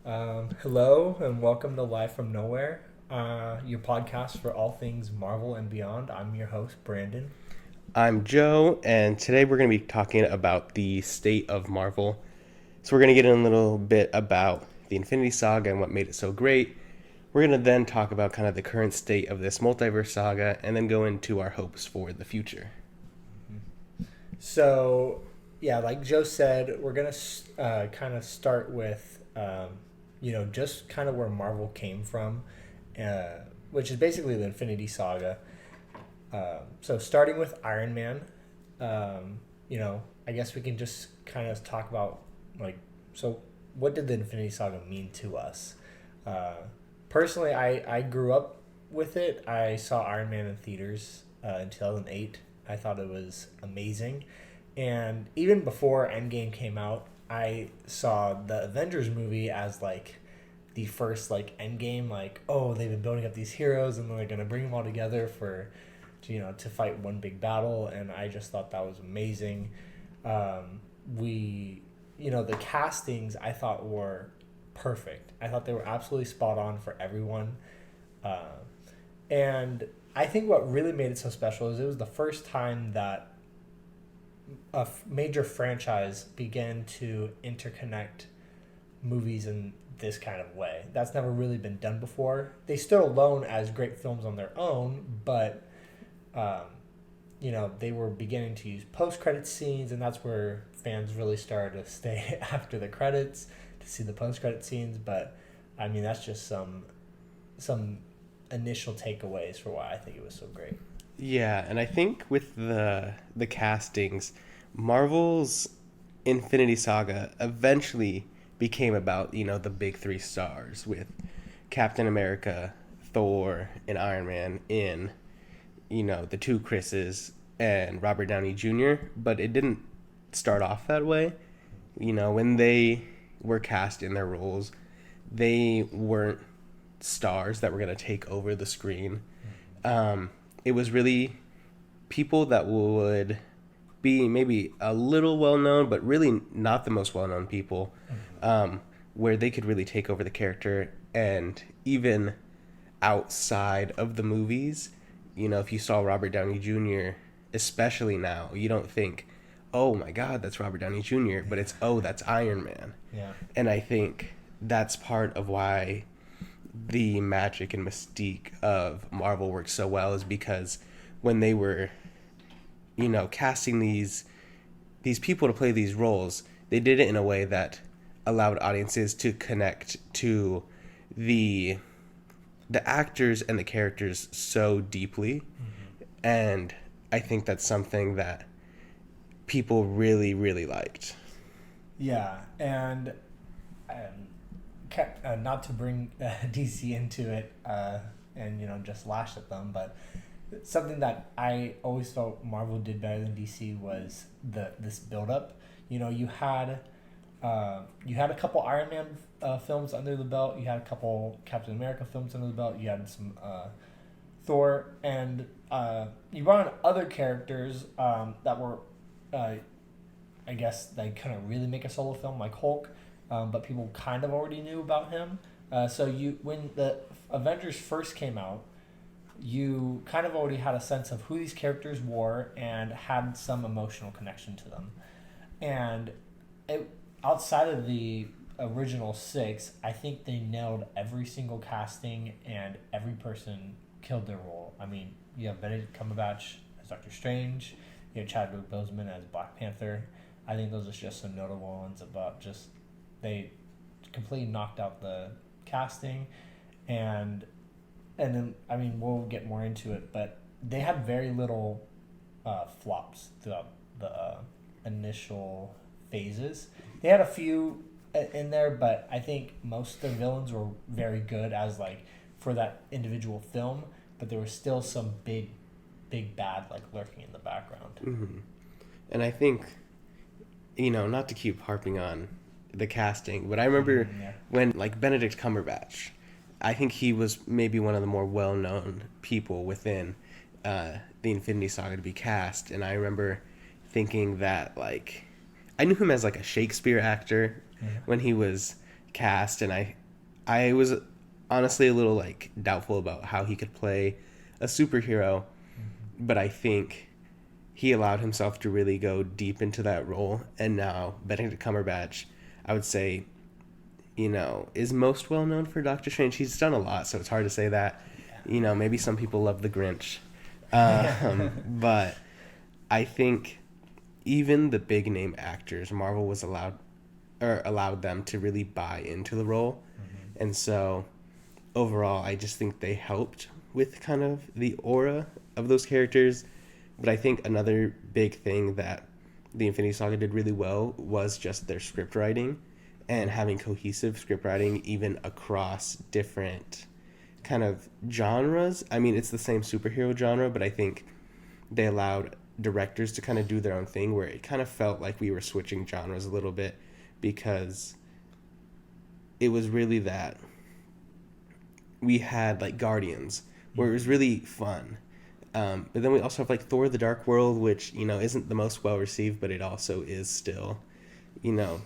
Hello and welcome to Live from Nowhere, your podcast for all things Marvel and beyond. I'm your host, Brandon. I'm Joe, and today we're going to be talking about the state of Marvel. So, we're going to get in a little bit about the Infinity Saga and what made it so great. We're going to then talk about kind of the current state of this multiverse saga and then go into our hopes for the future. So, yeah, like Joe said, we're going to kind of start with, just kind of where Marvel came from, uh, which is basically the Infinity Saga. So, starting with Iron Man, I guess we can just kind of talk about, like, so what did the Infinity Saga mean to us? Uh, Personally, I grew up with it. I saw Iron Man in theaters in 2008. I thought it was amazing. And even before Endgame came out, I saw the Avengers movie as like the first like Endgame, like, oh, they've been building up these heroes and then they're gonna bring them all together for to fight one big battle, and I just thought that was amazing. We the castings I thought were perfect. I thought they were absolutely spot on for everyone. Uh, and I think what really made it so special is it was the first time that a major franchise began to interconnect movies in this kind of way. That's never really been done before. They stood alone as great films on their own, but um, they were beginning to use post-credit scenes, and that's where fans really started to stay after the credits to see the post-credit scenes. But I mean, that's just some initial takeaways for why I think it was so great. Yeah, and I think with the castings, Marvel's Infinity Saga eventually became about, the big three stars with Captain America, Thor, and Iron Man in the two Chris's and Robert Downey Jr., but it didn't start off that way. When they were cast in their roles, they weren't stars that were going to take over the screen. It was really people that would be maybe a little well known, but really not the most well known people, where they could really take over the character. And even outside of the movies, if you saw Robert Downey Jr., especially now, you don't think, oh my God, that's Robert Downey Jr., but it's, oh, that's Iron Man. Yeah. And I think that's part of why the magic and mystique of Marvel works so well is because when they were, casting these people to play these roles, they did it in a way that allowed audiences to connect to the the actors and the characters so deeply. And I think that's something that people really, really liked. Yeah, and not to bring DC into it and just lash at them, but something that I always felt Marvel did better than DC was this build up. You had a couple Iron Man films under the belt. You had a couple Captain America films under the belt. You had some Thor, and you brought in other characters that were, I guess, they couldn't really make a solo film like Hulk, but people kind of already knew about him. When the Avengers first came out, you kind of already had a sense of who these characters were and had some emotional connection to them. And it, outside of the original six, I think they nailed every single casting and every person killed their role. I mean, you have Benedict Cumberbatch as Doctor Strange, you have Chadwick Boseman as Black Panther. I think those are just some notable ones about just they completely knocked out the casting, and then I mean we'll get more into it, but they had very little flops throughout the initial phases. They had a few in there, but I think most of the villains were very good as like for that individual film. But there was still some big bad like lurking in the background. Mm-hmm. And I think, not to keep harping on the casting, but I remember Yeah. when, like, Benedict Cumberbatch, I think he was maybe one of the more well known people within the Infinity Saga to be cast. And I remember thinking that, like, I knew him as, like, a Shakespeare actor Mm-hmm. when he was cast, and I was honestly a little like doubtful about how he could play a superhero, but I think he allowed himself to really go deep into that role. And now Benedict Cumberbatch, I would say, is most well known for Doctor Strange. He's done a lot, so it's hard to say that. Maybe some people love The Grinch, but I think even the big name actors, Marvel was allowed them to really buy into the role, and so overall, I just think they helped with kind of the aura of those characters. But I think another big thing that the Infinity Saga did really well was just their script writing and having cohesive script writing even across different kind of genres. I mean, it's the same superhero genre, but I think they allowed directors to kind of do their own thing where it kind of felt like we were switching genres a little bit because it was really that we had like Guardians where it was really fun. But then we also have like Thor: The Dark World, which isn't the most well received, but it also is still, you know,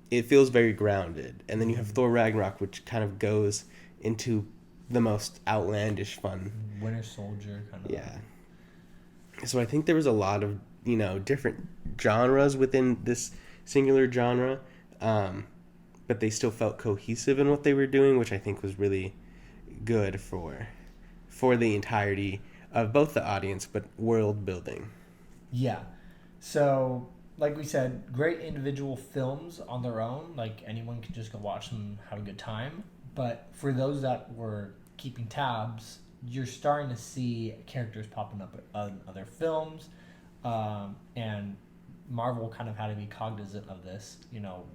it feels very grounded. And then you have Thor: Ragnarok, which kind of goes into the most outlandish fun. Winter Soldier kind of. Yeah. So I think there was a lot of different genres within this singular genre, but they still felt cohesive in what they were doing, which I think was really good for the entirety of both the audience but world building. Yeah. So, like we said, great individual films on their own. Like anyone could just go watch them, have a good time. But for those that were keeping tabs, you're starting to see characters popping up in other films, and Marvel kind of had to be cognizant of this.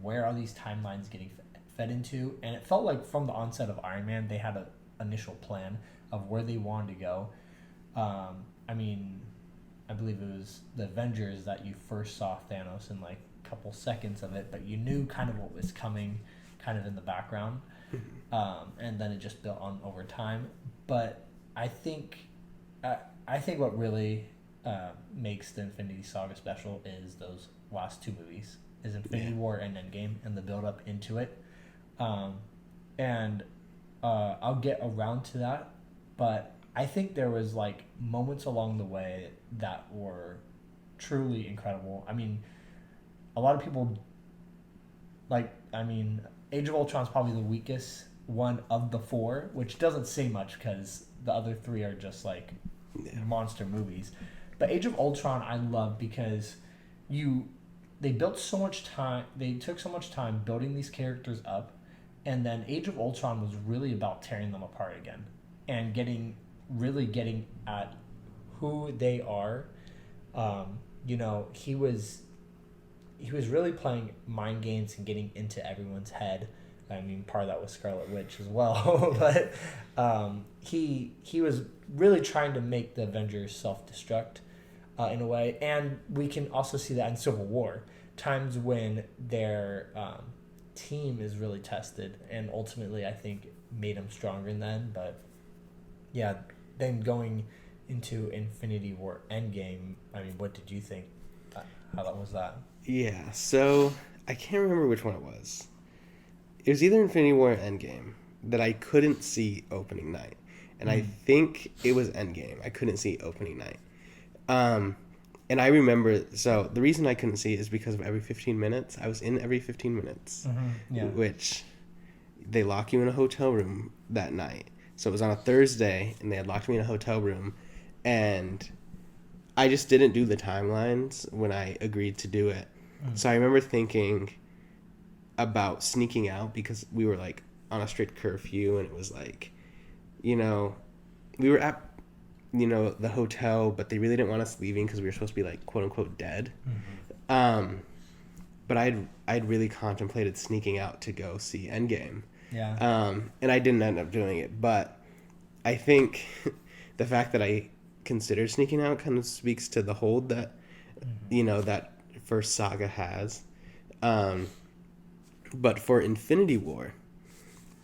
Where are these timelines getting fed into? And it felt like from the onset of Iron Man, they had an initial plan of where they wanted to go. I mean, I believe it was the Avengers that you first saw Thanos in like a couple seconds of it, but you knew kind of what was coming kind of in the background. And then it just built on over time. But I think what really makes the Infinity Saga special is those last two movies, is Infinity War and Endgame, and the build up into it. And I'll get around to that, but I think there was like moments along the way that were truly incredible. I mean, a lot of people Age of Ultron is probably the weakest one of the four, which doesn't say much because the other three are just like monster movies. But Age of Ultron I love because they built so much time. They took so much time building these characters up, and then Age of Ultron was really about tearing them apart again and getting at who they are. He was really playing mind games and getting into everyone's head. I mean, part of that was Scarlet Witch as well, but he was really trying to make the Avengers self-destruct in a way, and we can also see that in Civil War, times when their team is really tested, and ultimately I think made them stronger then. But yeah, then going into Infinity War Endgame, I mean, what did you think? How that was that? Yeah, so I can't remember which one it was. It was either Infinity War or Endgame that I couldn't see opening night. And I think it was Endgame. I couldn't see opening night. And I remember, so the reason I couldn't see it is because of every 15 minutes. I was in every 15 minutes, which they lock you in a hotel room that night. So it was on a Thursday, and they had locked me in a hotel room, and I just didn't do the timelines when I agreed to do it. So I remember thinking about sneaking out because we were like on a strict curfew, and it was like, we were at the hotel, but they really didn't want us leaving because we were supposed to be like quote unquote dead. But I'd really contemplated sneaking out to go see Endgame. And I didn't end up doing it, but I think the fact that I considered sneaking out kind of speaks to the hold that that first saga has. But for Infinity War,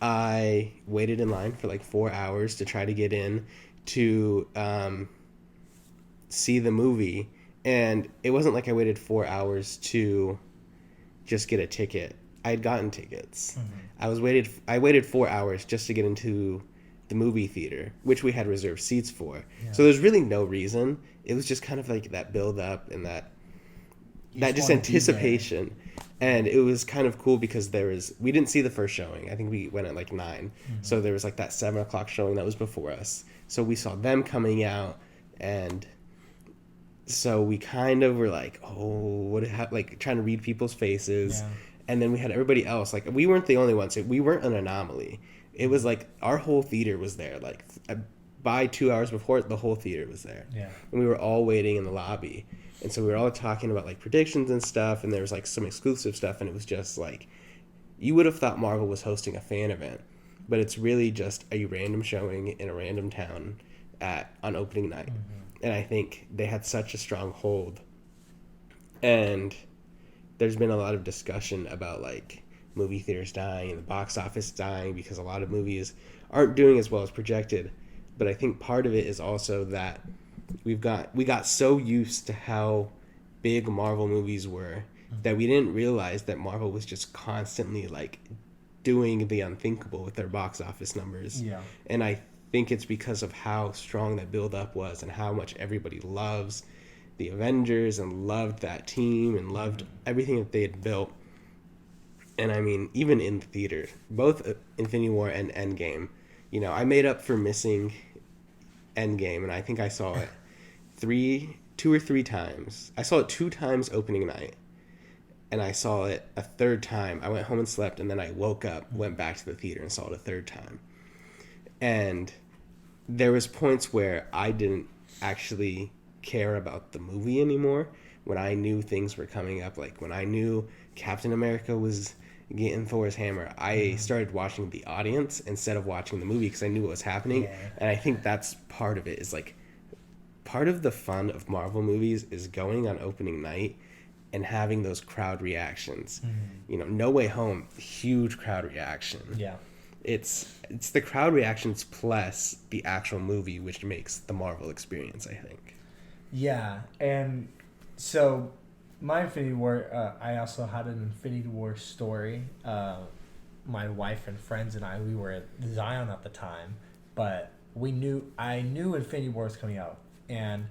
I waited in line for like 4 hours to try to get in to see the movie, and it wasn't like I waited 4 hours to just get a ticket. I had gotten tickets. Mm-hmm. I waited 4 hours just to get into the movie theater, which we had reserved seats for. Yeah. So there's really no reason. It was just kind of like that build up and You that just want to be there. anticipation. And it was kind of cool because we didn't see the first showing. I think we went at like 9. Mm-hmm. So there was like that 7 o'clock showing that was before us. So we saw them coming out, and so we kind of were like, oh, like trying to read people's faces. Yeah. And then we had everybody else. Like, we weren't the only ones. We weren't an anomaly. It was like our whole theater was there. Like, by 2 hours before, the whole theater was there. Yeah. And we were all waiting in the lobby. And so we were all talking about like predictions and stuff. And there was like some exclusive stuff. And it was just like, you would have thought Marvel was hosting a fan event, but it's really just a random showing in a random town on opening night. Mm-hmm. And I think they had such a strong hold. And there's been a lot of discussion about like movie theaters dying and the box office dying because a lot of movies aren't doing as well as projected. But I think part of it is also that we got so used to how big Marvel movies were that we didn't realize that Marvel was just constantly like doing the unthinkable with their box office numbers. Yeah. And I think it's because of how strong that build up was and how much everybody loves the Avengers and loved that team and loved everything that they had built. And I mean, even in the theater, both Infinity War and Endgame, I made up for missing Endgame, and I think I saw it two or three times. I saw it 2 times opening night, and I saw it a third time. I went home and slept, and then I woke up, went back to the theater, and saw it a third time. And there was points where I didn't actually care about the movie anymore when I knew things were coming up. Like when I knew Captain America was getting Thor's hammer, I started watching the audience instead of watching the movie because I knew what was happening. Yeah. And I think that's part of it, is like part of the fun of Marvel movies is going on opening night and having those crowd reactions. No Way Home, huge crowd reaction. Yeah. It's the crowd reactions plus the actual movie which makes the Marvel experience, I think. Yeah, and so my Infinity War, I also had an Infinity War story. My wife and friends and we were at Zion at the time, but I knew Infinity War was coming out, and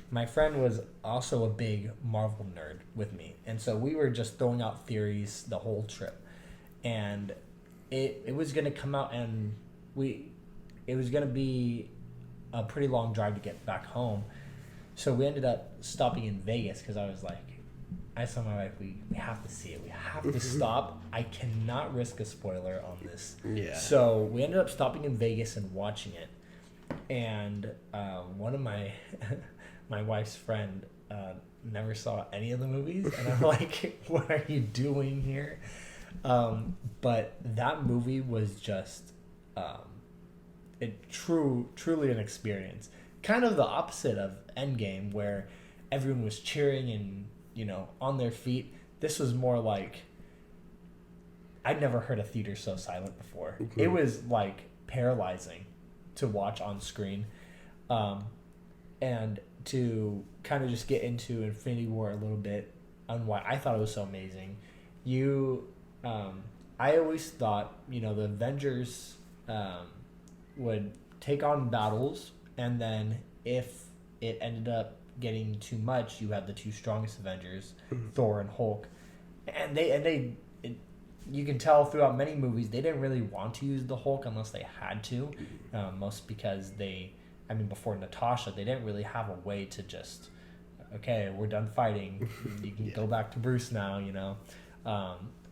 my friend was also a big Marvel nerd with me, and so we were just throwing out theories the whole trip, and it was going to come out, and it was going to be a pretty long drive to get back home. So we ended up stopping in Vegas because I told my wife, we have to see it. We have to stop. I cannot risk a spoiler on this. Yeah. So we ended up stopping in Vegas and watching it. And one of my my wife's friend never saw any of the movies. And I'm like, what are you doing here? But that movie was just truly an experience. Kind of the opposite of Endgame, where everyone was cheering and on their feet. This was more like, I'd never heard a theater so silent before. Mm-hmm. It was like paralyzing to watch on screen, and to kind of just get into Infinity War a little bit on why I thought it was so amazing. I always thought the Avengers would take on battles. And then if it ended up getting too much, you had the 2 strongest Avengers, Thor and Hulk. And you can tell throughout many movies, they didn't really want to use the Hulk unless they had to. Most because before Natasha, they didn't really have a way to just, okay, we're done fighting. You can go back to Bruce now,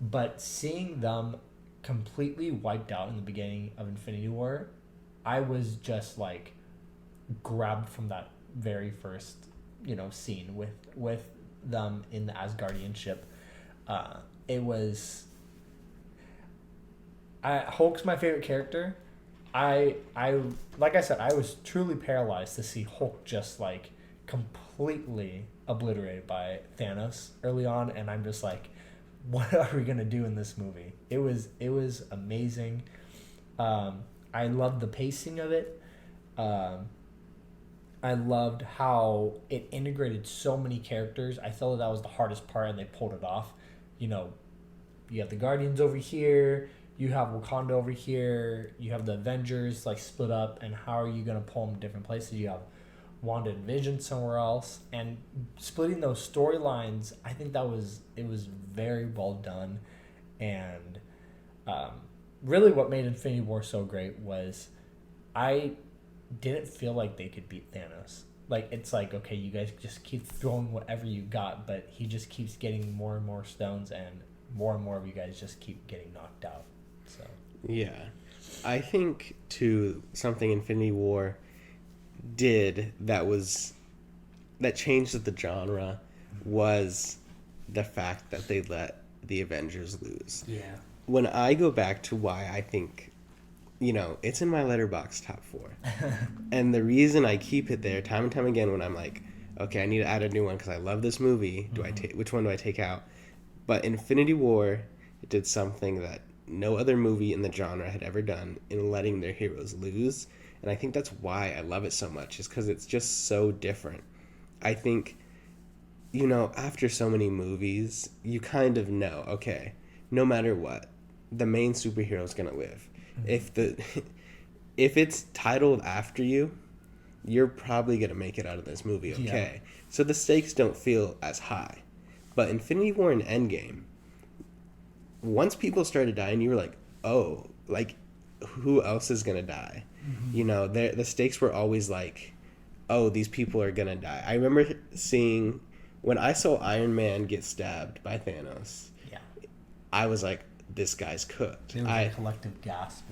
But seeing them completely wiped out in the beginning of Infinity War, I was just like, grabbed from that very first scene with them in the Asgardian ship. It was Hulk's my favorite character. I like I said, I was truly paralyzed to see Hulk just like completely obliterated by Thanos early on, and I'm just like, what are we gonna do in this movie? It was amazing. I loved the pacing of it. I loved how it integrated so many characters. I felt that was the hardest part, and they pulled it off. you have the Guardians over here, you have Wakanda over here, you have the Avengers like split up, and how are you gonna pull them different places? You have Wanda and Vision somewhere else, and splitting those storylines, I think it was very well done, and um, really what made Infinity War so great was I didn't feel like they could beat Thanos. Like it's like okay, you guys just keep throwing whatever you got, but he just keeps getting more and more stones, and more of you guys just keep getting knocked out. So Yeah. I think, too, something Infinity War did that changed the genre was the fact that they let the Avengers lose. yeah, When I go back to why I think, it's in my letterbox top 4. And the reason I keep it there time and time again when I'm like, okay, I need to add a new one because I love this movie. Which one do I take out? But Infinity War did something that no other movie in the genre had ever done in letting their heroes lose. And I think that's why I love it so much, is because it's just so different. I think, after so many movies, you kind of know, okay, no matter what, the main superhero is going to live. Mm-hmm. If it's titled after you, you're probably going to make it out of this movie, okay? Yeah. So the stakes don't feel as high. But Infinity War and Endgame, once people started dying, you were like, oh, like, who else is going to die? Mm-hmm. The stakes were always like, oh, these people are going to die. I remember seeing, when I saw Iron Man get stabbed by Thanos, I was like, this guy's cooked. There was a collective gasp.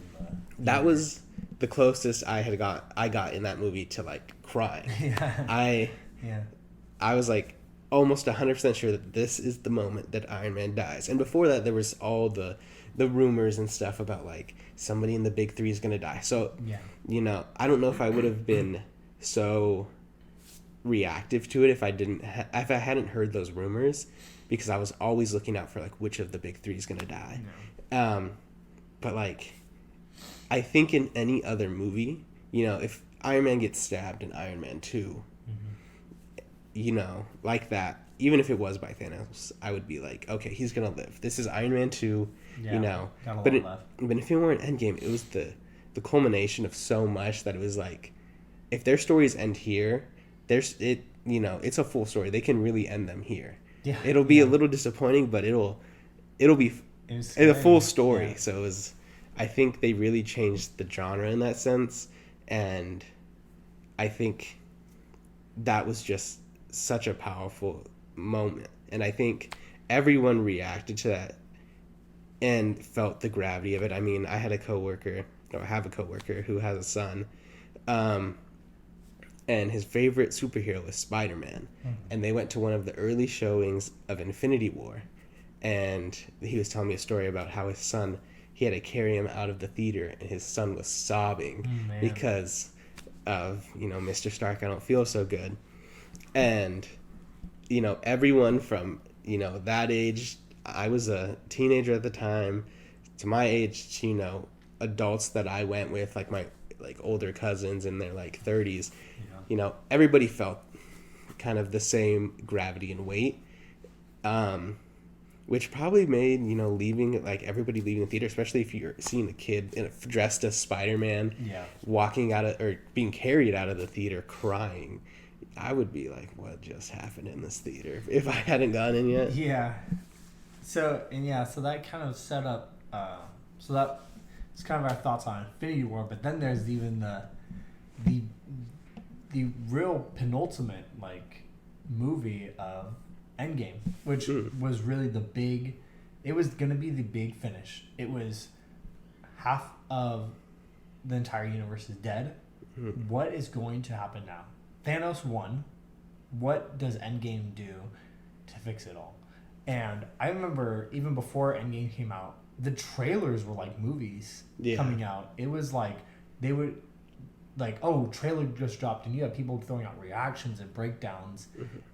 That was the closest I got in that movie to, like, crying. I was like, almost 100% sure that this is the moment that Iron Man dies. And before that, there was all the rumors and stuff about, like, somebody in the big 3 is going to die. So, I don't know if I would have been so reactive to it if I hadn't heard those rumors, because I was always looking out for, like, which of the big 3 is going to die. No. But, like, I think in any other movie, if Iron Man gets stabbed in Iron Man 2, like that, even if it was by Thanos, I would be like, okay, he's gonna live. This is Iron Man 2, But if it weren't Endgame, it was the culmination of so much that it was like, if their stories end here, it's a full story. They can really end them here. Yeah, it'll be a little disappointing, but it'll be a full story. Yeah. So I think they really changed the genre in that sense, and I think that was just such a powerful moment, and I think everyone reacted to that and felt the gravity of it. I mean, I have a coworker who has a son, and his favorite superhero is Spider-Man. Mm-hmm. And they went to one of the early showings of Infinity War, and he was telling me a story about how his son, he had to carry him out of the theater, and his son was sobbing because of, Mr. Stark, I don't feel so good. And, everyone from, that age, I was a teenager at the time, to my age, adults that I went with, like my older cousins in their 30s, everybody felt kind of the same gravity and weight, which probably made, everybody leaving the theater, especially if you're seeing a kid dressed as Spider-Man, walking out of, or being carried out of the theater crying. I would be like, what just happened in this theater if I hadn't gone in yet? Yeah. So that kind of set up, so that's kind of our thoughts on Infinity War, but then there's even the real penultimate, movie of Endgame, which was really it was going to be the big finish. It was half of the entire universe is dead. Mm-hmm. What is going to happen now? Thanos won. What does Endgame do to fix it all? And I remember even before Endgame came out, the trailers were like movies coming out. It was like they would trailer just dropped, and you have people throwing out reactions and breakdowns,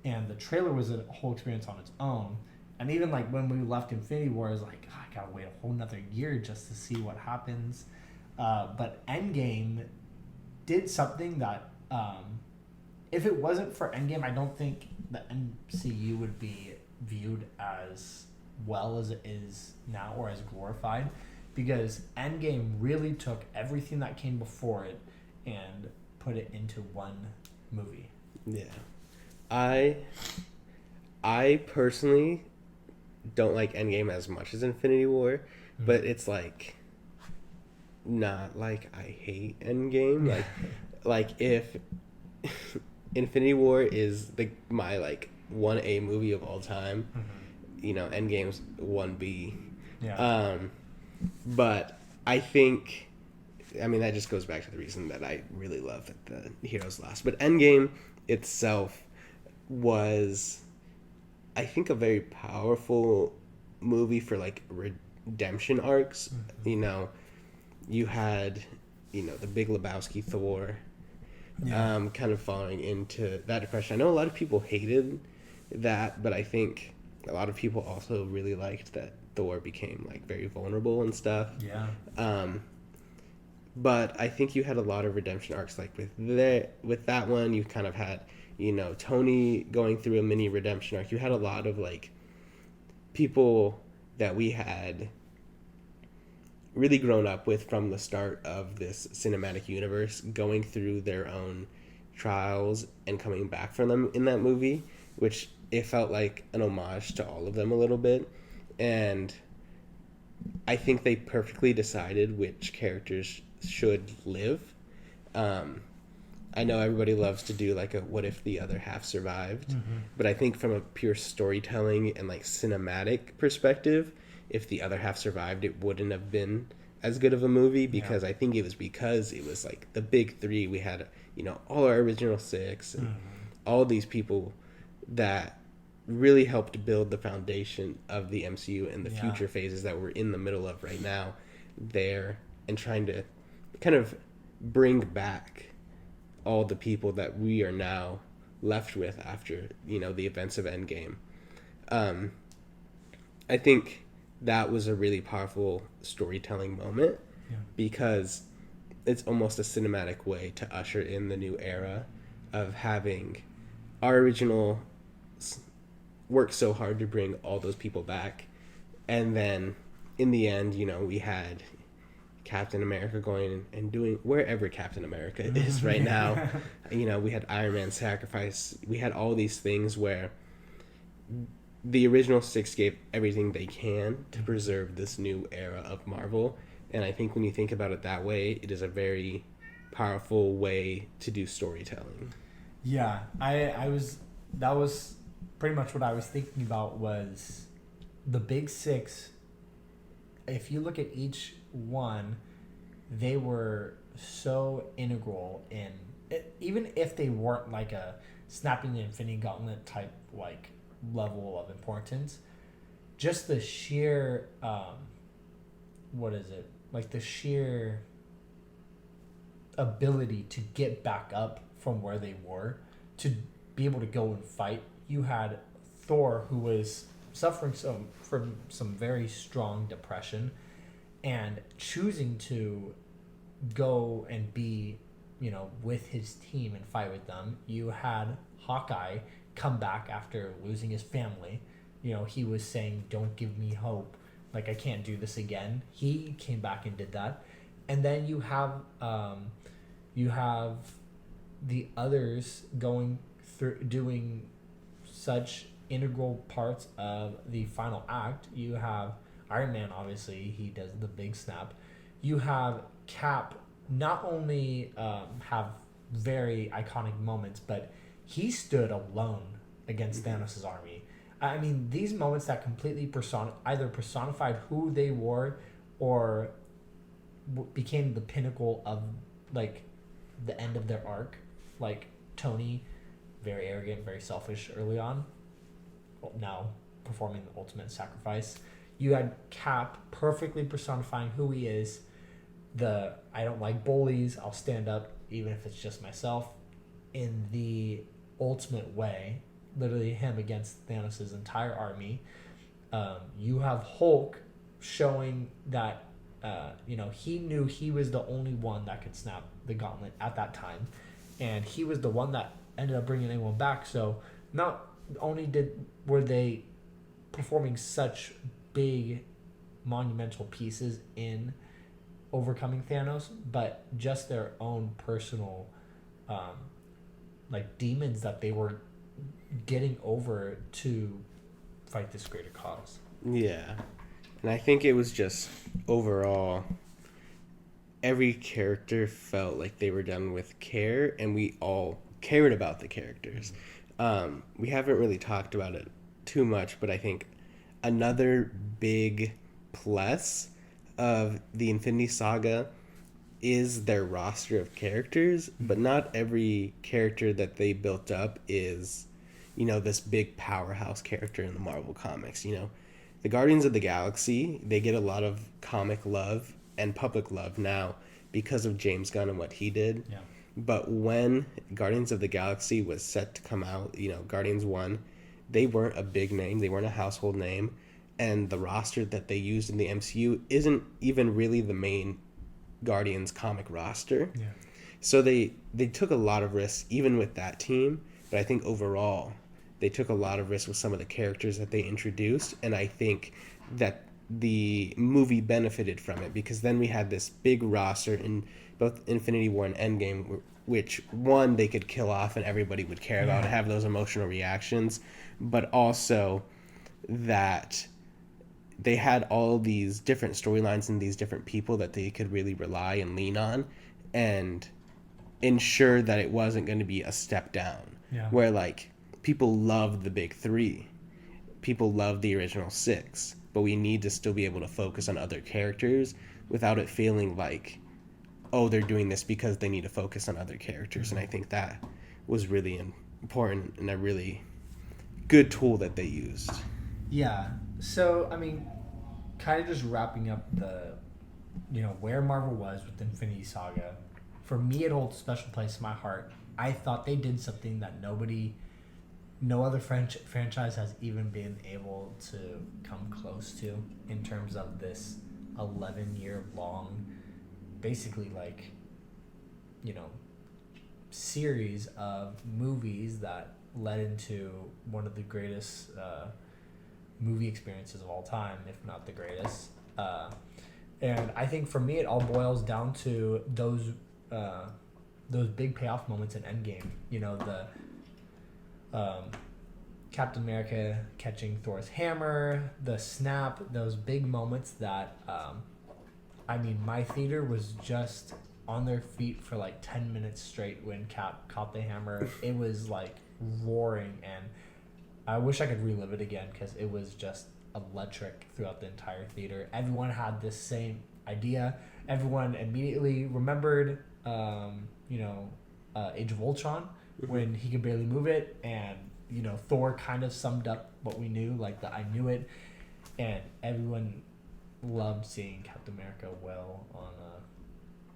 and the trailer was a whole experience on its own. And even when we left Infinity War, I was like, oh, I gotta wait a whole nother year just to see what happens. But Endgame did something that, if it wasn't for Endgame, I don't think the MCU would be viewed as well as it is now, or as glorified, because Endgame really took everything that came before it and put it into one movie. Yeah. I personally don't like Endgame as much as Infinity War, but it's like not like I hate Endgame. Like if Infinity War is my like 1A movie of all time, Endgame's 1B. Yeah. But I think, I mean, that just goes back to the reason that I really love that the heroes lost. But Endgame itself was, I think, a very powerful movie for like redemption arcs. You had, the Big Lebowski Thor, kind of falling into that depression. I know a lot of people hated that, but I think a lot of people also really liked that Thor became like very vulnerable and stuff. Yeah. But I think you had a lot of redemption arcs. Like with that one, you kind of had, Tony going through a mini redemption arc. You had a lot of like people that we had really grown up with from the start of this cinematic universe going through their own trials and coming back from them in that movie, which it felt like an homage to all of them a little bit. And I think they perfectly decided which characters should live. I know everybody loves to do like a what if the other half survived, but I think from a pure storytelling and like cinematic perspective, if the other half survived, it wouldn't have been as good of a movie, because I think it was like the big three. We had, all our original six and all these people that really helped build the foundation of the MCU and the future phases that we're in the middle of right now there, and trying to kind of bring back all the people that we are now left with after, the events of Endgame. I think that was a really powerful storytelling moment, because it's almost a cinematic way to usher in the new era of having our original work so hard to bring all those people back, and then in the end, we had Captain America going and doing wherever Captain America is right now. We had Iron Man sacrifice. We had all these things where the original six gave everything they can to preserve this new era of Marvel. And I think when you think about it that way, it is a very powerful way to do storytelling. Yeah, that was pretty much what I was thinking about, was the big six. If you look at each one, they were so integral in it, even if they weren't like a snapping the Infinity Gauntlet type like level of importance. Just the sheer the sheer ability to get back up from where they were, to be able to go and fight. You had Thor, who was suffering from some very strong depression, and choosing to go and be, with his team and fight with them. You had Hawkeye come back after losing his family. He was saying, "Don't give me hope. Like, I can't do this again." He came back and did that. And then you have the others going through doing such integral parts of the final act. You have Iron Man, obviously, he does the big snap. You have Cap not only have very iconic moments, but he stood alone against Thanos' army. I mean, these moments that completely either personified who they were, or became the pinnacle of like the end of their arc. Like Tony, very arrogant, very selfish early on, now performing the ultimate sacrifice. You had Cap perfectly personifying who he is. I don't like bullies, I'll stand up even if it's just myself, in the ultimate way. Literally him against Thanos' entire army. You have Hulk showing that he knew he was the only one that could snap the gauntlet at that time, and he was the one that ended up bringing anyone back. So not only were they performing such big, monumental pieces in overcoming Thanos, but just their own personal, um, like demons that they were getting over to fight this greater cause. Yeah. And I think it was just overall, every character felt like they were done with care, and we all cared about the characters. We haven't really talked about it too much, but I think another big plus of the Infinity Saga is their roster of characters, but not every character that they built up is, this big powerhouse character in the Marvel comics. The Guardians of the Galaxy, they get a lot of comic love and public love now because of James Gunn and what he did. Yeah. But when Guardians of the Galaxy was set to come out, Guardians 1, they weren't a big name, they weren't a household name, and the roster that they used in the MCU isn't even really the main Guardians comic roster. Yeah. So they took a lot of risks even with that team, but I think overall they took a lot of risks with some of the characters that they introduced, and I think that the movie benefited from it because then we had this big roster in both Infinity War and Endgame, which one they could kill off and everybody would care about, have those emotional reactions, but also that they had all these different storylines and these different people that they could really rely and lean on and ensure that it wasn't going to be a step down. Yeah. Where like people love the big three, people love the original six, but we need to still be able to focus on other characters without it feeling like, oh, they're doing this because they need to focus on other characters. And I think that was really important and a really good tool that they used. Yeah. So, I mean, kind of just wrapping up the, where Marvel was with the Infinity Saga, for me, it holds a special place in my heart. I thought they did something that no other franchise has even been able to come close to in terms of this 11-year long, basically series of movies that led into one of the greatest movie experiences of all time, if not the greatest. And I think for me, it all boils down to those big payoff moments in Endgame. The Captain America catching Thor's hammer, the snap, those big moments that, my theater was just on their feet for like 10 minutes straight when Cap caught the hammer. It was like roaring, and I wish I could relive it again because it was just electric throughout the entire theater. Everyone had this same idea. Everyone immediately remembered, Age of Ultron when he could barely move it, and Thor kind of summed up what we knew, like the I knew it, and everyone loved seeing Captain America well on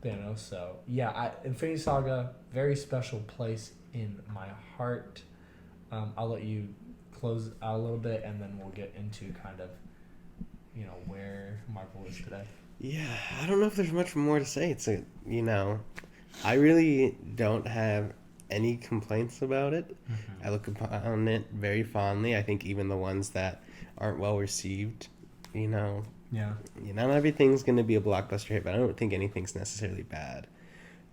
Thanos. So yeah, Infinity Saga, very special place in my heart. I'll let you close out a little bit, and then we'll get into kind of where Marvel is today. Yeah, I don't know if there's much more to say. It's I really don't have any complaints about it. I look upon it very fondly. I think even the ones that aren't well received, Yeah. Not everything's going to be a blockbuster hit, but I don't think anything's necessarily bad.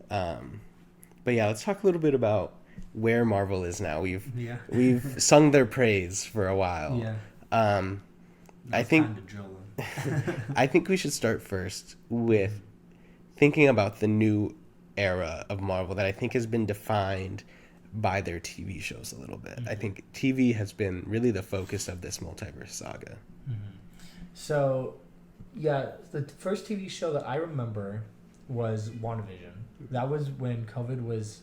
But yeah, let's talk a little bit about where Marvel is now. We've sung their praise for a while. Yeah. I think I think we should start first with thinking about the new era of Marvel that I think has been defined by their TV shows a little bit. I think TV has been really the focus of this multiverse saga. So, yeah, the first TV show that I remember was WandaVision. That was when COVID was,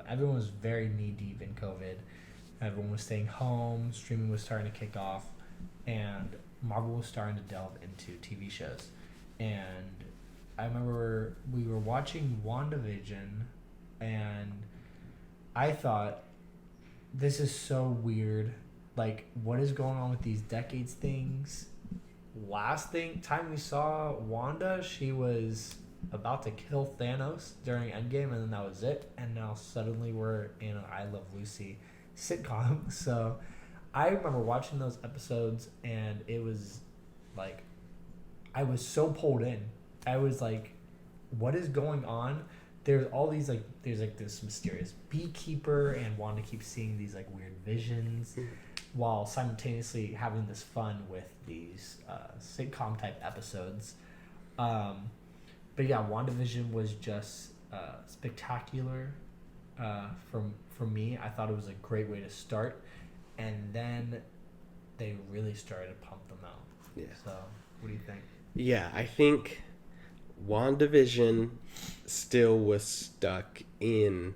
everyone was very knee-deep in COVID. Everyone was staying home, streaming was starting to kick off, and Marvel was starting to delve into TV shows. And I remember we were watching WandaVision, and I thought, this is so weird. Like, what is going on with these decades things? Last time we saw Wanda, she was about to kill Thanos during Endgame, and then that was it. And now suddenly we're in an I Love Lucy sitcom. So I remember watching those episodes, and it was like I was so pulled in. I was like, what is going on? There's all these like there's like this mysterious beekeeper, and Wanda keeps seeing these like weird visions while simultaneously having this fun with these sitcom type episodes. But yeah, WandaVision was just spectacular from me. I thought it was a great way to start, and then they really started to pump them out. Yeah. So, what do you think? Yeah, I think WandaVision still was stuck in,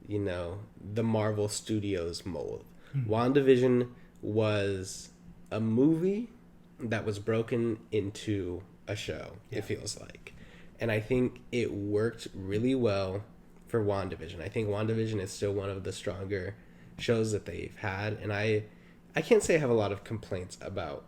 the Marvel Studios mold. WandaVision was a movie that was broken into a show, it feels like. And I think it worked really well for WandaVision. I think WandaVision is still one of the stronger shows that they've had. And I can't say I have a lot of complaints about,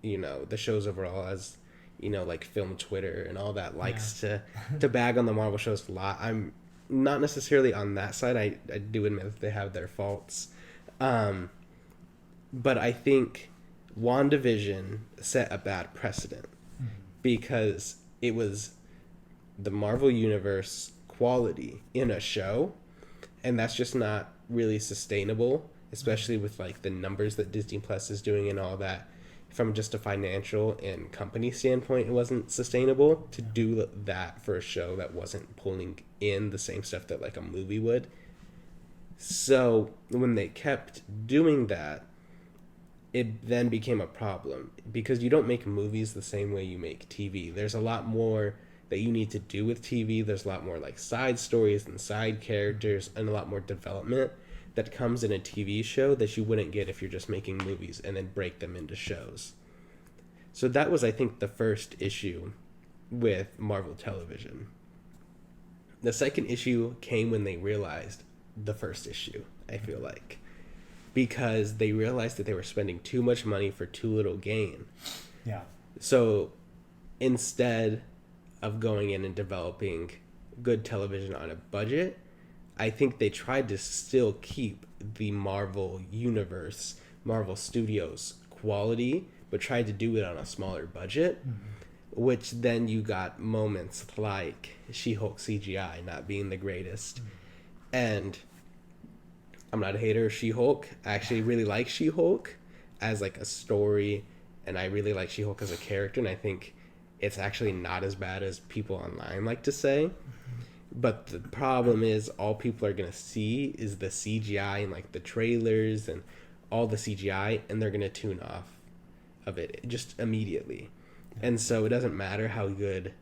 the shows overall, as, like film Twitter and all that likes to bag on the Marvel shows a lot. I'm not necessarily on that side. I do admit that they have their faults. But I think WandaVision set a bad precedent because it was the Marvel Universe quality in a show, and that's just not really sustainable, especially with like the numbers that Disney Plus is doing and all that. From just a financial and company standpoint, it wasn't sustainable to do that for a show that wasn't pulling in the same stuff that like a movie would. So when they kept doing that, it then became a problem because you don't make movies the same way you make TV. There's a lot more that you need to do with TV. There's a lot more like side stories and side characters and a lot more development that comes in a TV show that you wouldn't get if you're just making movies and then break them into shows. So that was, I think, the first issue with Marvel Television. The second issue came when they realized the first issue, I feel like. Because they realized that they were spending too much money for too little gain. Yeah. So instead of going in and developing good television on a budget, I think they tried to still keep the Marvel Universe, Marvel Studios quality, but tried to do it on a smaller budget, which then you got moments like She-Hulk CGI not being the greatest. And I'm not a hater of She-Hulk. I actually really like She-Hulk as like a story, and I really like She-Hulk as a character, and I think it's actually not as bad as people online like to say. But the problem is all people are going to see is the CGI and like the trailers and all the CGI, and they're going to tune off of it just immediately. And so it doesn't matter how good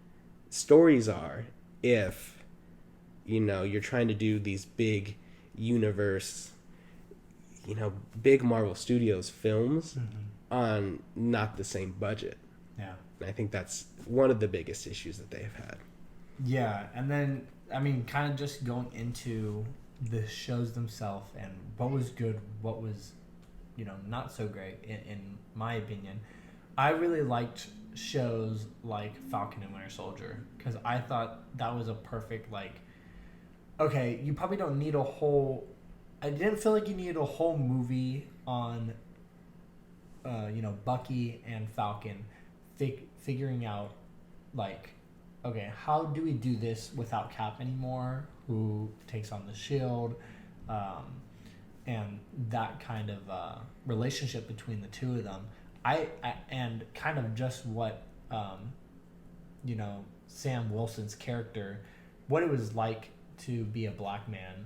stories are if, you're trying to do these big universe, big Marvel Studios films on not the same budget. Yeah. And I think that's one of the biggest issues that they've had. Yeah, and then kind of just going into the shows themselves and what was good, what was, not so great in my opinion. I really liked shows like Falcon and Winter Soldier because I thought that was a perfect okay, you probably don't need a whole. I didn't feel like you needed a whole movie on, Bucky and Falcon, figuring out okay, how do we do this without Cap anymore? Who takes on the shield? And that kind of relationship between the two of them. And kind of just what, Sam Wilson's character, what it was like to be a black man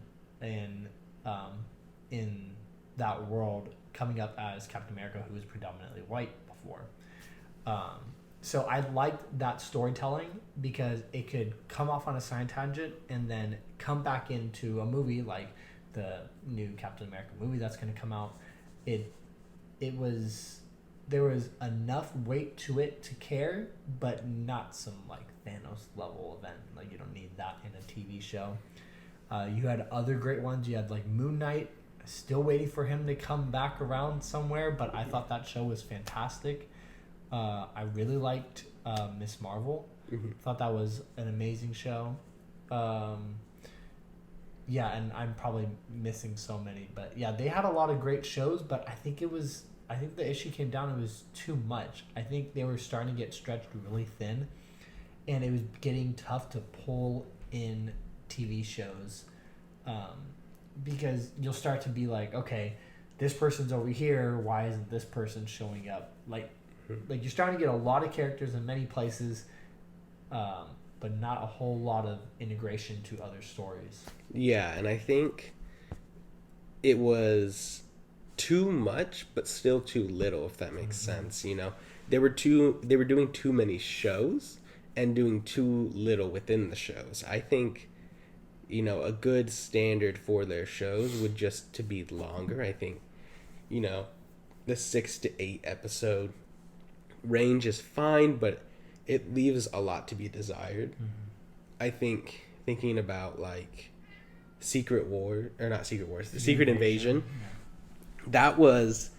in that world, coming up as Captain America, who was predominantly white before. So I liked that storytelling because it could come off on a side tangent and then come back into a movie like the new Captain America movie that's going to come out. There was enough weight to it to care, but not some Thanos level event. You don't need that in a TV show. You had other great ones. You had Moon Knight. Still waiting for him to come back around somewhere, but I thought that show was fantastic. I really liked Miss Marvel. Thought that was an amazing show. Yeah, and I'm probably missing so many, but yeah, they had a lot of great shows, but I think the issue came down, it was too much. I think they were starting to get stretched really thin, and it was getting tough to pull in TV shows, um, because you'll start to be like, okay, this person's over here, why isn't this person showing up? Like you're starting to get a lot of characters in many places, but not a whole lot of integration to other stories. Yeah, and I think it was too much, but still too little, if that makes sense. You know, they were doing too many shows and doing too little within the shows. I think, you know, a good standard for their shows would just to be longer. I think, you know, the 6 to 8 episode range is fine, but it leaves a lot to be desired. I think thinking about like Secret War, or not Secret Wars, the Secret Invasion. That was,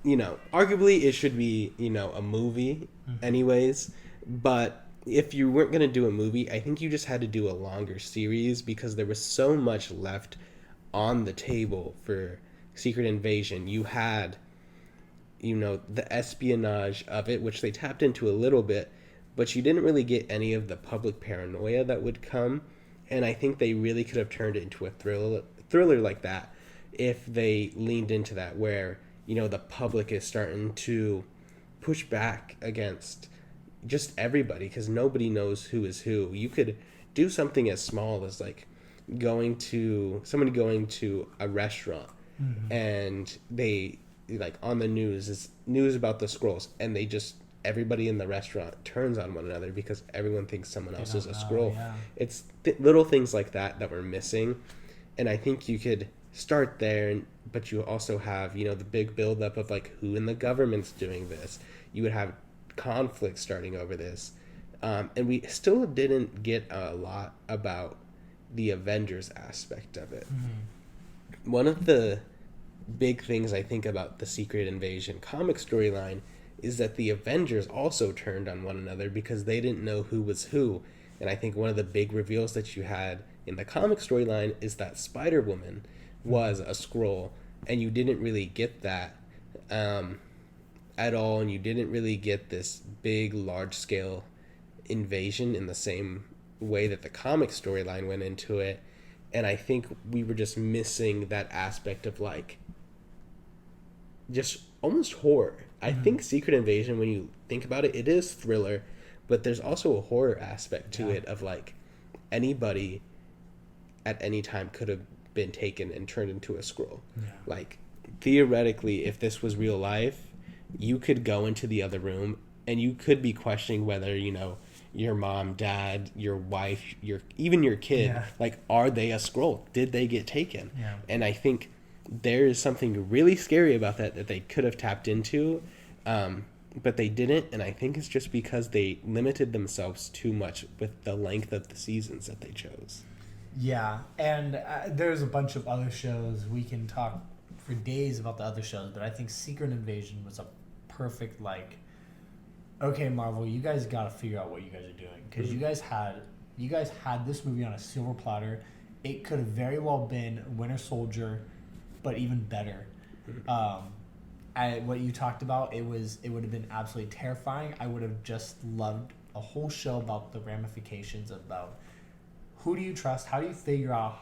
you know, arguably it should be, you know, a movie anyways, but if you weren't going to do a movie, I think you just had to do a longer series because there was so much left on the table for Secret Invasion. You had, you know, the espionage of it, which they tapped into a little bit, but you didn't really get any of the public paranoia that would come, and I think they really could have turned it into a thriller like that if they leaned into that, where, you know, the public is starting to push back against just everybody because nobody knows who is who. You could do something as small as like somebody going to a restaurant, and they like on the news is news about the scrolls, and they just everybody in the restaurant turns on one another because everyone thinks someone else is a scroll. Yeah. It's little things like that were missing, and I think you could start there, but you also have, you know, the big buildup of like who in the government's doing this. You would have conflict starting over this, and we still didn't get a lot about the Avengers aspect of it. One of the big things I think about the Secret Invasion comic storyline is that the Avengers also turned on one another because they didn't know who was who. And I think one of the big reveals that you had in the comic storyline is that Spider-Woman was a Skrull, and you didn't really get that at all, and you didn't really get this big, large-scale invasion in the same way that the comic storyline went into it. And I think we were just missing that aspect of like just almost horror. I think Secret Invasion, when you think about it, it is thriller, but there's also a horror aspect to it of like anybody at any time could have been taken and turned into a Skrull. Like theoretically, if this was real life, you could go into the other room and you could be questioning whether, you know, your mom, dad, your wife, even your kid, like, are they a Skrull? Did they get taken? And I think there is something really scary about that they could have tapped into, but they didn't, and I think it's just because they limited themselves too much with the length of the seasons that they chose. Yeah, and there's a bunch of other shows. We can talk for days about the other shows, but I think Secret Invasion was a perfect, like, okay, Marvel, you guys got to figure out what you guys are doing, because you guys had this movie on a silver platter. It could have very well been Winter Soldier, but even better. What you talked about, it would have been absolutely terrifying. I would have just loved a whole show about the ramifications about who do you trust, how do you figure out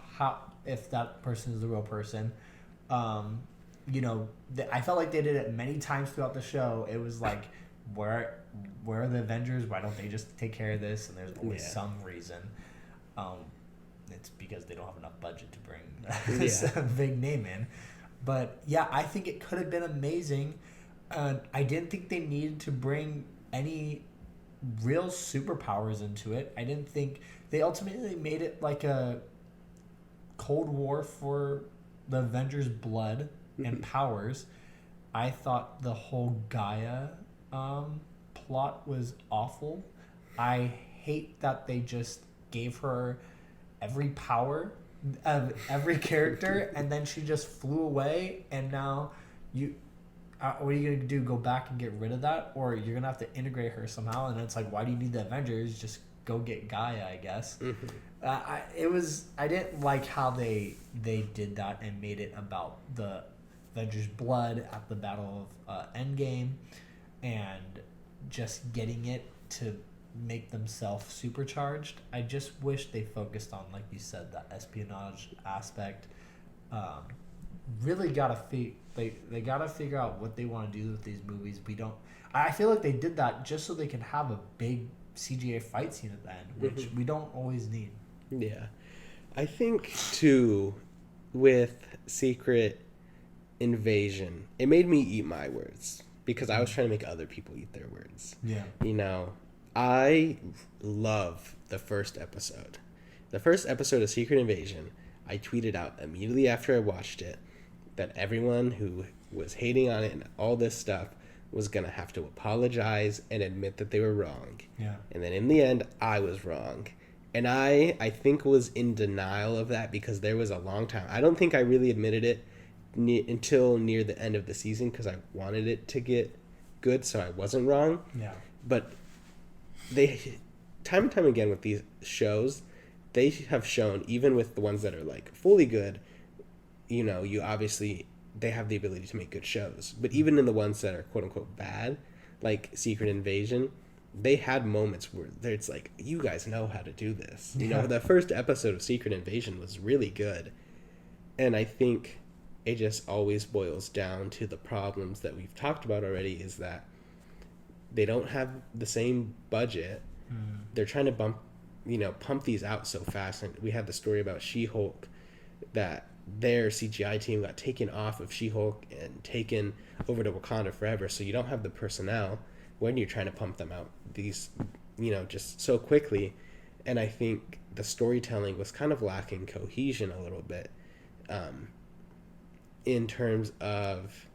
if that person is the real person. You know, I felt like they did it many times throughout the show. It was like, where are the Avengers? Why don't they just take care of this? And there's always some reason. It's because they don't have enough budget to bring this big name in. But yeah, I think it could have been amazing. I didn't think they needed to bring any real superpowers into it. I didn't think they ultimately made it like a Cold War for the Avengers' blood and powers. I thought the whole Gaia plot was awful. I hate that they just gave her every power of every character and then she just flew away, and now what are you going to do, go back and get rid of that? Or you're going to have to integrate her somehow, and it's like, why do you need the Avengers? Just go get Gaia, I guess. I didn't like how they did that and made it about the Avengers' blood at the Battle of Endgame, and just getting it to make themselves supercharged. I just wish they focused on, like you said, that espionage aspect. Um, really they gotta figure out what they want to do with these movies. We don't. I feel like they did that just so they can have a big CGA fight scene at the end, which we don't always need. Yeah. I think, too, with Secret Invasion, it made me eat my words because I was trying to make other people eat their words. Yeah. You know, I love the first episode. The first episode of Secret Invasion, I tweeted out immediately after I watched it that everyone who was hating on it and all this stuff was going to have to apologize and admit that they were wrong. Yeah. And then in the end, I was wrong. And I think was in denial of that because there was a long time. I don't think I really admitted it until near the end of the season because I wanted it to get good so I wasn't wrong. Yeah. But they, time and time again with these shows, they have shown, even with the ones that are like fully good, you know, you obviously, they have the ability to make good shows. But even in the ones that are quote unquote bad, like Secret Invasion, they had moments where it's like, you guys know how to do this. You know, the first episode of Secret Invasion was really good. And I think it just always boils down to the problems that we've talked about already, is that they don't have the same budget. They're trying to pump these out so fast. And we had the story about She-Hulk, that their CGI team got taken off of She-Hulk and taken over to Wakanda Forever. So you don't have the personnel when you're trying to pump them out these, just so quickly. And I think the storytelling was kind of lacking cohesion a little bit, in terms of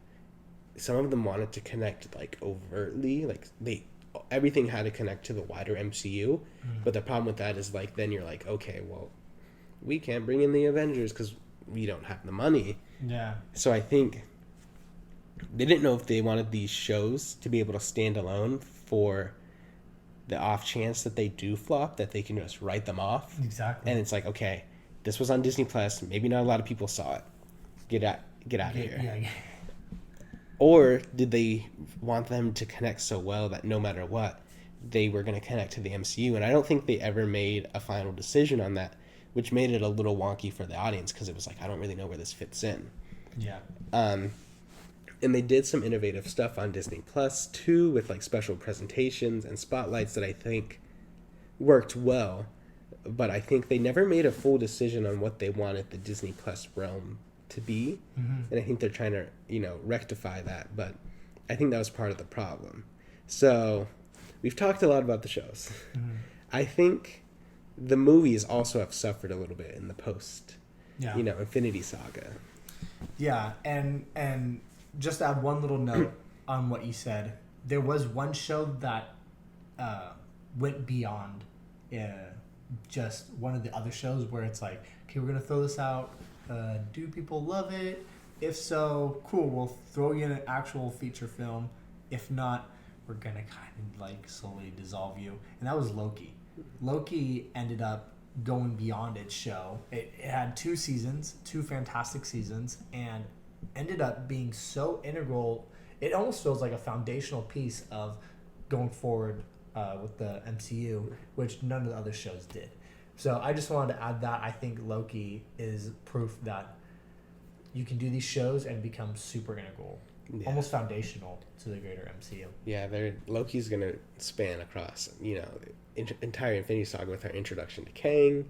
some of them wanted to connect like overtly, like everything had to connect to the wider MCU. But the problem with that is like, then you're like, okay, well, we can't bring in the Avengers because we don't have the money. Yeah. So I think they didn't know if they wanted these shows to be able to stand alone for the off chance that they do flop, that they can just write them off. Exactly. And it's like, okay, this was on Disney Plus. Maybe not a lot of people saw it. Get out of here. Yeah. Or did they want them to connect so well that no matter what, they were going to connect to the MCU? And I don't think they ever made a final decision on that, which made it a little wonky for the audience because it was like, I don't really know where this fits in. Yeah. And they did some innovative stuff on Disney Plus too, with like special presentations and spotlights that I think worked well. But I think they never made a full decision on what they wanted the Disney Plus realm to be. And I think they're trying to, rectify that. But I think that was part of the problem. So we've talked a lot about the shows. I think the movies also have suffered a little bit in the post, Infinity Saga. Yeah, and just to add one little note on what you said, there was one show that went beyond just one of the other shows where it's like, okay, we're going to throw this out. Do people love it? If so, cool, we'll throw you in an actual feature film. If not, we're going to kind of like slowly dissolve you. And that was Loki. Loki ended up going beyond its show. It had 2 seasons, 2 fantastic seasons, and ended up being so integral. It almost feels like a foundational piece of going forward with the MCU, which none of the other shows did. So I just wanted to add that. I think Loki is proof that you can do these shows and become super integral, almost foundational to the greater MCU. Yeah, Loki's going to span across, entire Infinity Saga with our introduction to Kang,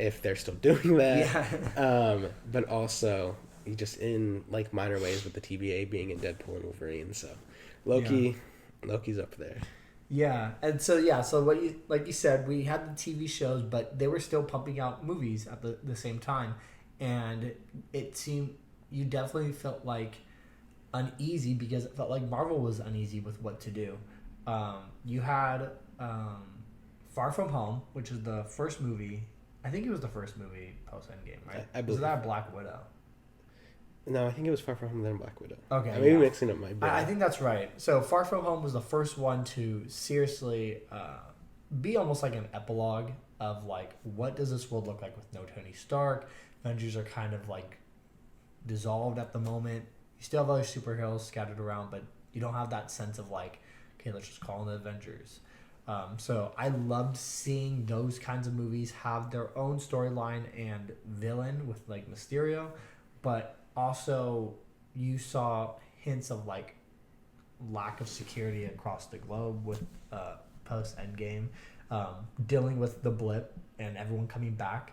if they're still doing that. Yeah. But also just in like minor ways with the TVA being in Deadpool and Wolverine. So Loki's up there. Yeah, and so what you said, we had the TV shows, but they were still pumping out movies at the same time, and it seemed you definitely felt like uneasy because it felt like Marvel was uneasy with what to do. You had Far From Home, which is the first movie. I think it was the first movie post Endgame, right? I believe. Was that Black Widow? No, I think it was Far From Home, then Black Widow. Okay, I may be mixing up my brain. I think that's right. So Far From Home was the first one to seriously be almost like an epilogue of like, what does this world look like with no Tony Stark? Avengers are kind of like dissolved at the moment. You still have other superheroes scattered around, but you don't have that sense of like, okay, let's just call them the Avengers. So I loved seeing those kinds of movies have their own storyline and villain with like Mysterio, but also you saw hints of like lack of security across the globe with post Endgame, dealing with the blip and everyone coming back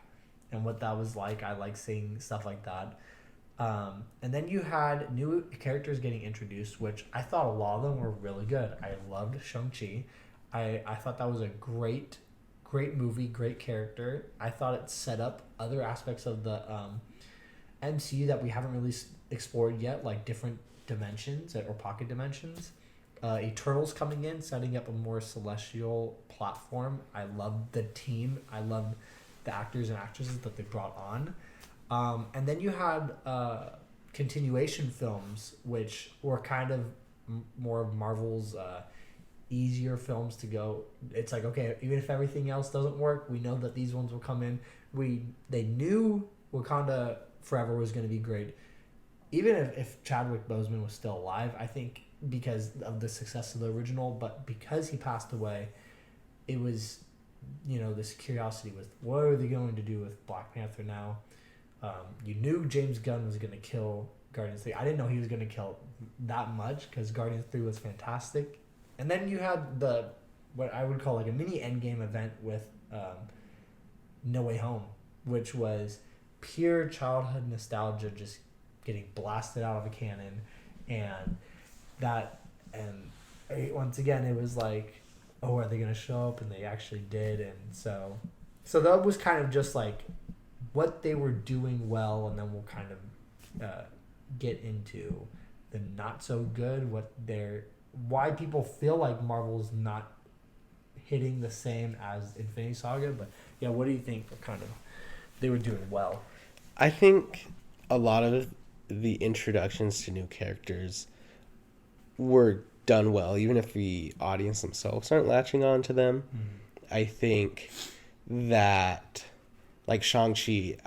and what that was like. I like seeing stuff like that. And then you had new characters getting introduced, which I thought a lot of them were really good. I loved Shang-Chi. I thought that was a great movie, great character. I thought it set up other aspects of the MCU that we haven't really explored yet, like different dimensions or pocket dimensions. Eternals coming in, setting up a more celestial platform. I loved the team. I loved the actors and actresses that they brought on. And then you had continuation films, which were kind of more of Marvel's easier films to go. It's like, okay, even if everything else doesn't work, we know that these ones will come in. They knew Wakanda Forever was going to be great. Even if Chadwick Boseman was still alive, I think because of the success of the original, but because he passed away, it was, this curiosity with what are they going to do with Black Panther now? You knew James Gunn was going to kill Guardians 3. I didn't know he was going to kill that much because Guardians 3 was fantastic. And then you had what I would call like a mini Endgame event with No Way Home, which was pure childhood nostalgia, just getting blasted out of a cannon, and once again it was like, oh, are they gonna show up? And they actually did. And so that was kind of just like what they were doing well, and then we'll kind of get into the not so good, why people feel like Marvel's not hitting the same as Infinity Saga. But yeah, what do you think they were doing well? I think a lot of the introductions to new characters were done well, even if the audience themselves aren't latching on to them. Mm-hmm. I think that, like Shang-Chi,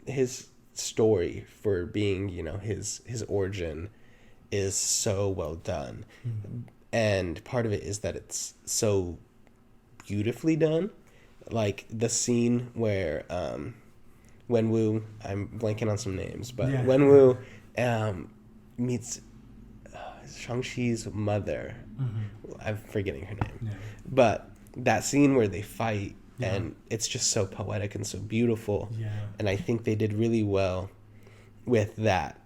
his story for being, his origin is so well done. Mm-hmm. And part of it is that it's so beautifully done. Like the scene where Wenwu, I'm blanking on some names, but yeah. Wenwu meets Shang-Chi's mother. Mm-hmm. I'm forgetting her name. Yeah. But that scene where they fight, and it's just so poetic and so beautiful. Yeah. And I think they did really well with that.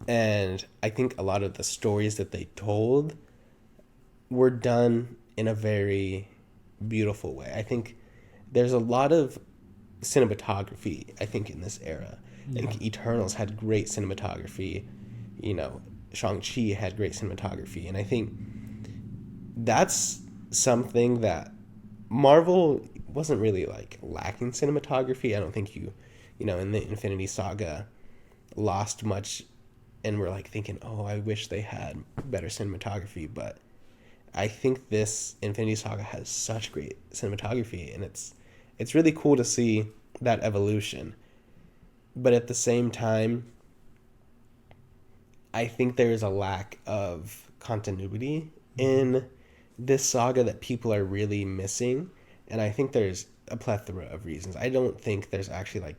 And I think a lot of the stories that they told were done in a very beautiful way. I think there's a lot of cinematography, I think, in this era. Yeah. I think Eternals had great cinematography. Shang-Chi had great cinematography. And I think that's something that Marvel wasn't really, lacking cinematography. I don't think in the Infinity Saga lost much and were, thinking, oh, I wish they had better cinematography. But I think this Infinity Saga has such great cinematography, and it's really cool to see that evolution. But at the same time, I think there is a lack of continuity in this saga that people are really missing. And I think there's a plethora of reasons. I don't think there's actually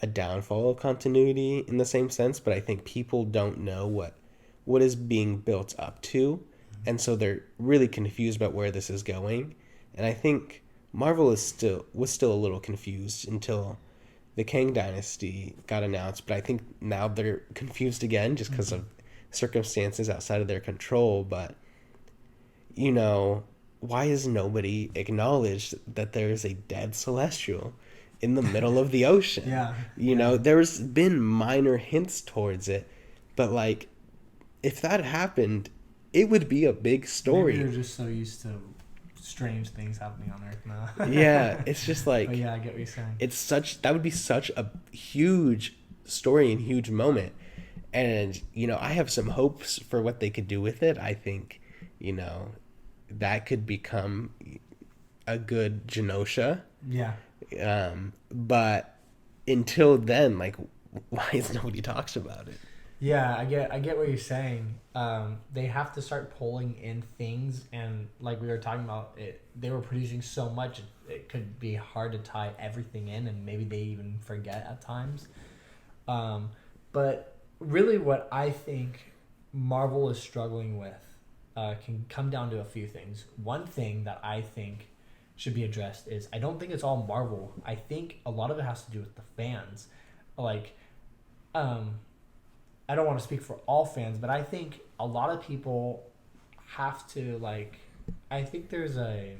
a downfall of continuity in the same sense, but I think people don't know what is being built up to. And so they're really confused about where this is going. And I think Marvel was still a little confused until the Kang Dynasty got announced. But I think now they're confused again just because of circumstances outside of their control. But, why has nobody acknowledged that there is a dead Celestial in the middle of the ocean? Yeah. There's been minor hints towards it. But, if that happened, it would be a big story. Maybe they're just so used to strange things happening on Earth now. Yeah, it's just oh yeah, I get what you're saying. That would be such a huge story and huge moment. And, I have some hopes for what they could do with it. I think, that could become a good Genosha. Yeah. But until then, like, why is nobody talks about it? Yeah, I get what you're saying. They have to start pulling in things, and like we were talking about, they were producing so much, it could be hard to tie everything in, and maybe they even forget at times. Um, but really, what I think Marvel is struggling with can come down to a few things. One thing that I think should be addressed is I don't think it's all Marvel. I think a lot of it has to do with the fans. Like, um, I don't want to speak for all fans, but I think a lot of people have to like. I think there's a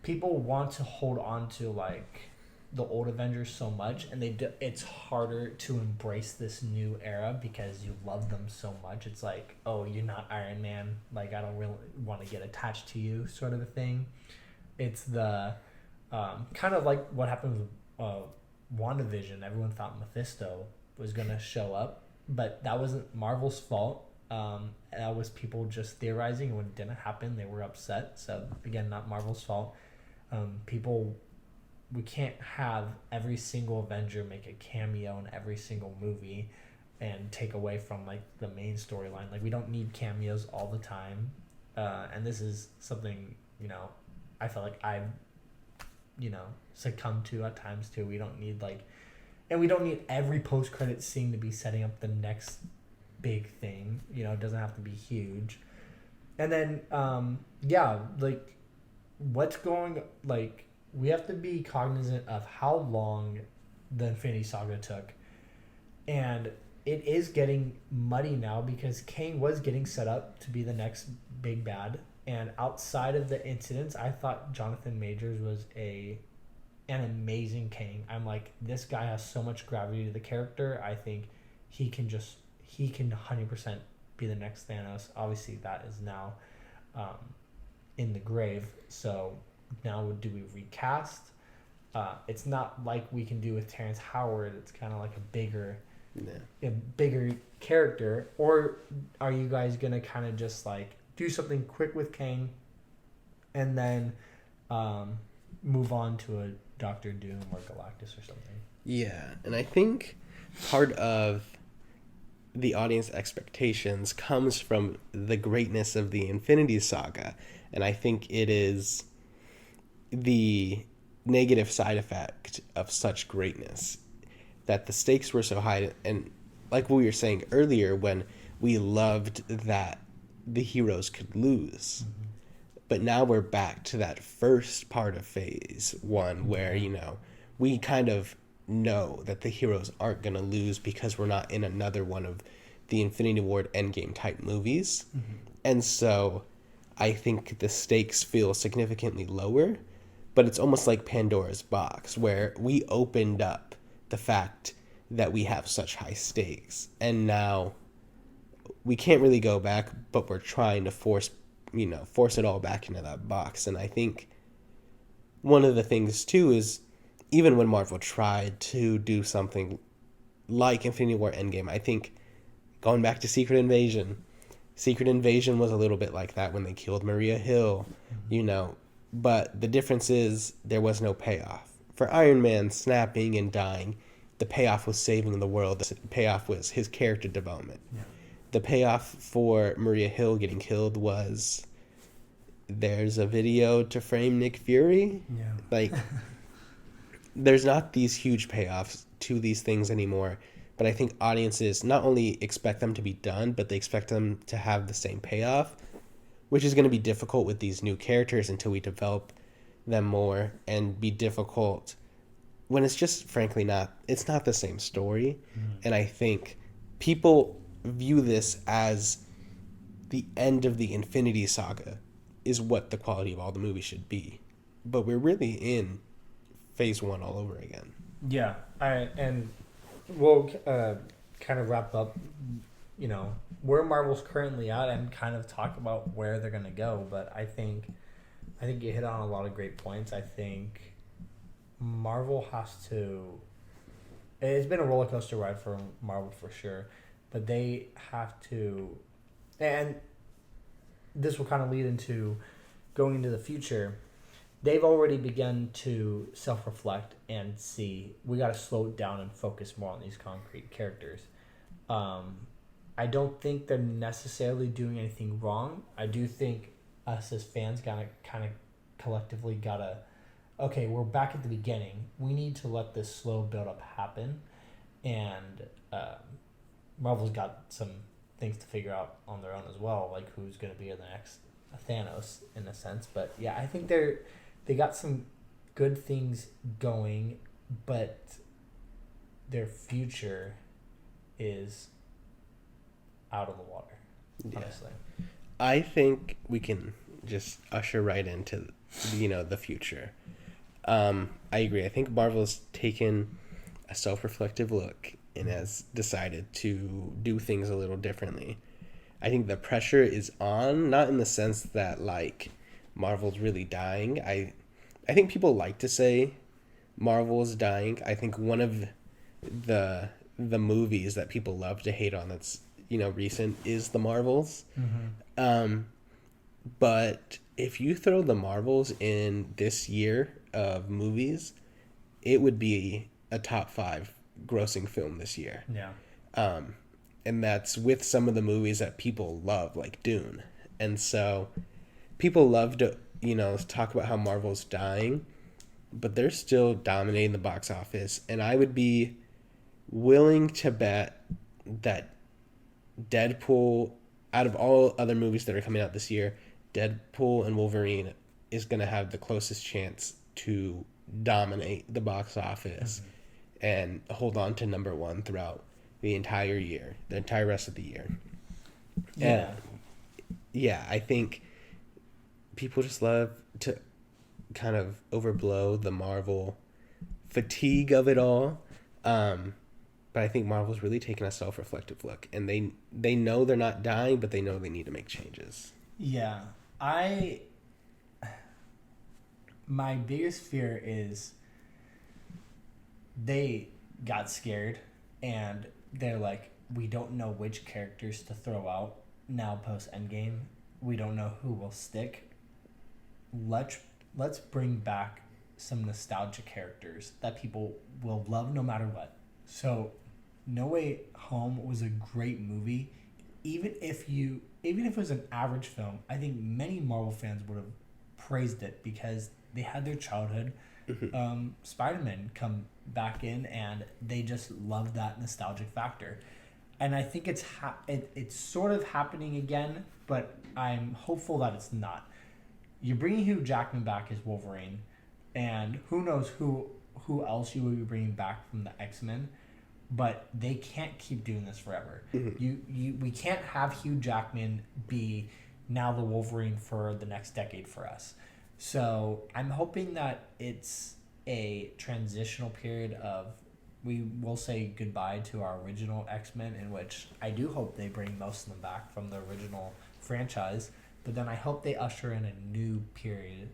people want to hold on to like the old Avengers so much, and it's harder to embrace this new era because you love them so much. It's like, oh, you're not Iron Man. Like, I don't really want to get attached to you, sort of a thing. It's the kind of like what happened with WandaVision. Everyone thought Mephisto was gonna show up, but that wasn't Marvel's fault. That was people just theorizing, and when it didn't happen, they were upset. So again, not Marvel's fault. People, we can't have every single Avenger make a cameo in every single movie and take away from like the main storyline. Like, we don't need cameos all the time, and this is something, I feel like I've succumbed to at times too. We don't need and we don't need every post credit scene to be setting up the next big thing. It doesn't have to be huge. And then what's going we have to be cognizant of how long the Infinity Saga took. And it is getting muddy now because Kang was getting set up to be the next big bad. And outside of the incidents, I thought Jonathan Majors was an amazing Kang. I'm like, this guy has so much gravity to the character. I think he can 100% be the next Thanos. Obviously, that is now in the grave. So now do we recast? It's not like we can do with Terrence Howard. It's kind of like a bigger character. Or are you guys gonna kind of just do something quick with Kang, and then move on to a Doctor Doom or Galactus or something? Yeah, and I think part of the audience expectations comes from the greatness of the Infinity Saga, and I think it is the negative side effect of such greatness that the stakes were so high. And like we were saying earlier, when we loved that the heroes could lose, but now we're back to that first part of phase one where we kind of know that the heroes aren't going to lose because we're not in another one of the Infinity War Endgame type movies. And so I think the stakes feel significantly lower, but it's almost like Pandora's box, where we opened up the fact that we have such high stakes, and now we can't really go back, but we're trying to force it all back into that box. And I think one of the things too is, even when Marvel tried to do something like Infinity War Endgame, I think going back to Secret Invasion was a little bit like that when they killed Maria Hill, but the difference is there was no payoff. For Iron Man snapping and dying, the payoff was saving the world. The payoff was his character development. Yeah. The payoff for Maria Hill getting killed was, there's a video to frame Nick Fury. Yeah. There's not these huge payoffs to these things anymore, but I think audiences not only expect them to be done, but they expect them to have the same payoff, which is going to be difficult with these new characters until we develop them more, and be difficult when it's just frankly it's not the same story. And I think people view this as the end of the Infinity Saga is what the quality of all the movies should be, but we're really in phase one all over again. Yeah, and we'll kind of wrap up where Marvel's currently at and kind of talk about where they're gonna go. But I think you hit on a lot of great points. I think Marvel has to. It's been a roller coaster ride for Marvel for sure, but they have to, and this will kind of lead into going into the future, they've already begun to self-reflect and see we got to slow it down and focus more on these concrete characters. Um, I don't think they're necessarily doing anything wrong. I do think us as fans gotta kind of collectively gotta, okay, we're back at the beginning. We need to let this slow build up happen, and Marvel's got some things to figure out on their own as well, like who's gonna be the next Thanos in a sense. But yeah, I think they got some good things going, but their future is out of the water, honestly. I think we can just usher right into, the future. I agree. I think Marvel's taken a self-reflective look and has decided to do things a little differently. I think the pressure is on, not in the sense that like Marvel's really dying. I think people like to say Marvel is dying. I think one of the movies that people love to hate on that's recent is the Marvels. But if you throw the Marvels in this year of movies, it would be a top 5 grossing film this year. Yeah. And that's with some of the movies that people love, like Dune. And so people love to, talk about how Marvel's dying, but they're still dominating the box office. And I would be willing to bet that Deadpool, out of all other movies that are coming out this year, Deadpool and Wolverine is going to have the closest chance to dominate the box office and hold on to number 1 throughout the entire year, the entire rest of the year. Yeah. Yeah, I think people just love to kind of overblow the Marvel fatigue of it all. But I think Marvel's really taken a self-reflective look, and they know they're not dying, but they know they need to make changes. Yeah. My biggest fear is they got scared and they're like, we don't know which characters to throw out now post Endgame. We don't know who will stick. Let's bring back some nostalgic characters that people will love no matter what. So No Way Home was a great movie. Even if it was an average film, I think many Marvel fans would have praised it because they had their childhood Spider-Man come back in, and they just love that nostalgic factor. And I think it's sort of happening again, but I'm hopeful that it's not. You're bringing Hugh Jackman back as Wolverine, and who knows who else you will be bringing back from the X-Men. But they can't keep doing this forever. We can't have Hugh Jackman be now the Wolverine for the next decade for us. So I'm hoping that it's a transitional period of we will say goodbye to our original X-Men, in which I do hope they bring most of them back from the original franchise. But then I hope they usher in a new period.